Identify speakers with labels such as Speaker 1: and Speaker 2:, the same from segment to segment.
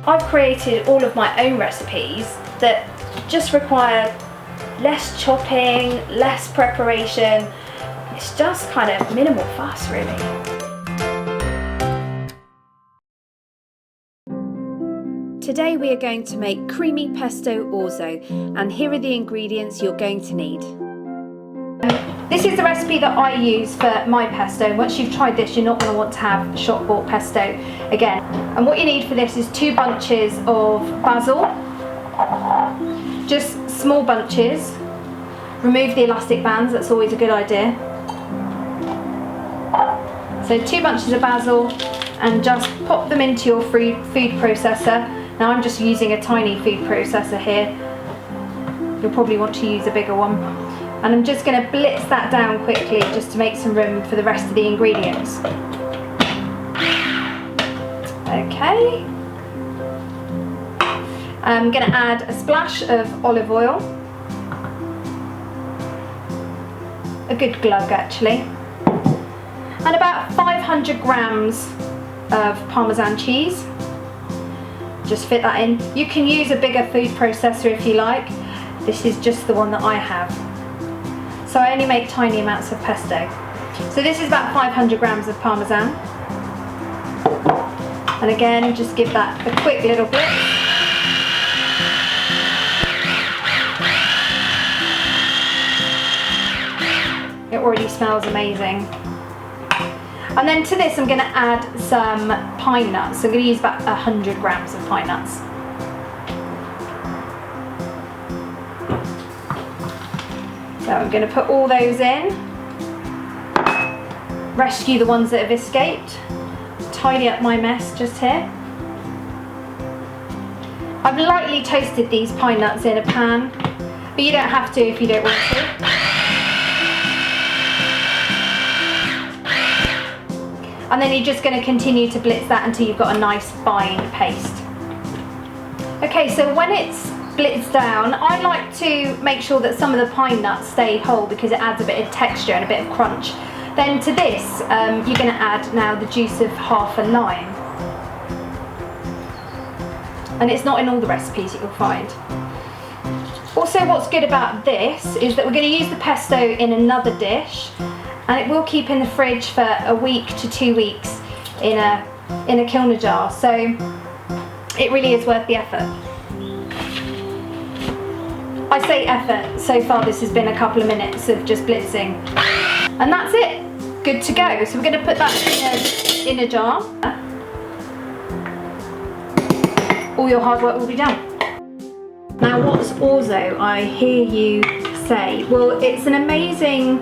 Speaker 1: I've created all of my own recipes that just require less chopping, less preparation. It's just kind of minimal fuss, really. Today we are going to make creamy pesto orzo, and here are the ingredients you're going to need. This is the recipe that I use for my pesto. Once you've tried this, you're not going to want to have shop bought pesto again. And what you need for this is 2 bunches of basil, just small bunches. Remove the elastic bands, that's always a good idea. So 2 bunches of basil, and just pop them into your food processor. Now I'm just using a tiny food processor here. You'll probably want to use a bigger one. And I'm just going to blitz that down quickly just to make some room for the rest of the ingredients. Okay. I'm going to add a splash of olive oil. A good glug actually. And about 500 grams of Parmesan cheese. Just fit that in. You can use a bigger food processor if you like. This is just the one that I have. So I only make tiny amounts of pesto. So this is about 500 grams of Parmesan. And again, just give that a quick little blitz. It already smells amazing. And then to this I'm going to add some pine nuts. I'm going to use about 100 grams of pine nuts. So I'm going to put all those in. Rescue the ones that have escaped. Tidy up my mess just here. I've lightly toasted these pine nuts in a pan, but you don't have to if you don't want to. And then you're just going to continue to blitz that until you've got a nice fine paste. Okay, so when it's blitzed down, I like to make sure that some of the pine nuts stay whole because it adds a bit of texture and a bit of crunch. Then to this, you're going to add now the juice of half a lime. And it's not in all the recipes that you'll find. Also, what's good about this is that we're going to use the pesto in another dish, and it will keep in the fridge for a week to 2 weeks in a Kilner jar, so it really is worth the effort. I say effort, so far this has been a couple of minutes of just blitzing. And that's it, good to go. So we're going to put that in a jar. All your hard work will be done. Now what's orzo, I hear you say? Well, it's an amazing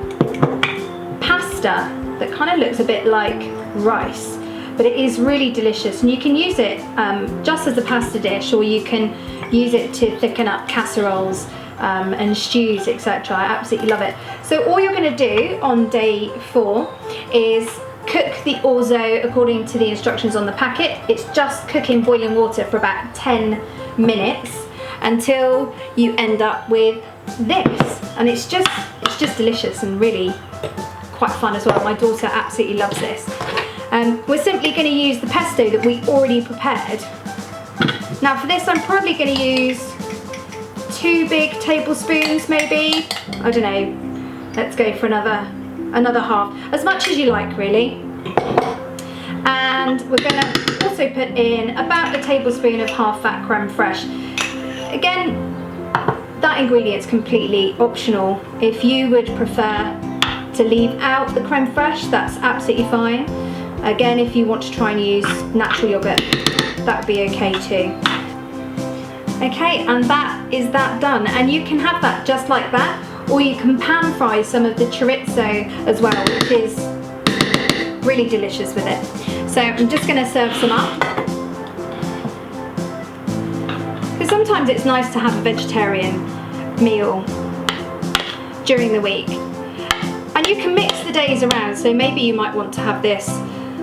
Speaker 1: pasta that kind of looks a bit like rice, but it is really delicious, and you can use it just as a pasta dish, or you can use it to thicken up casseroles and stews, etc. I absolutely love it. So all you're going to do on day 4 is cook the orzo according to the instructions on the packet. It's just cook in boiling water for about 10 minutes until you end up with this, and it's just delicious and really quite fun as well. My daughter absolutely loves this. We're simply going to use the pesto that we already prepared. Now for this I'm probably going to use 2 big tablespoons maybe. I don't know, let's go for another half, as much as you like really. And we're going to also put in about a tablespoon of half fat creme fraiche. Again, that ingredient's completely optional. If you would prefer to leave out the creme fraiche, that's absolutely fine. Again, if you want to try and use natural yogurt, that would be okay too. Okay, and that is that done. And you can have that just like that, or you can pan fry some of the chorizo as well, which is really delicious with it. So I'm just going to serve some up. Because sometimes it's nice to have a vegetarian meal during the week. And you can mix the days around, so maybe you might want to have this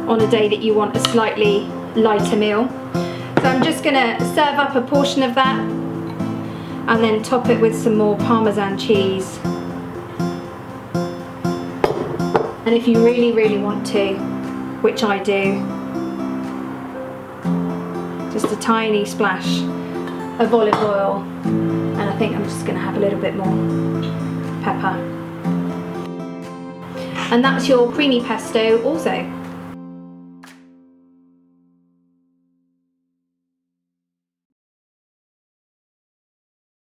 Speaker 1: on a day that you want a slightly lighter meal. So I'm just going to serve up a portion of that and then top it with some more Parmesan cheese. And if you really, really want to, which I do, Just a tiny splash of olive oil, and I think I'm just going to have a little bit more pepper. And that's your creamy pesto orzo.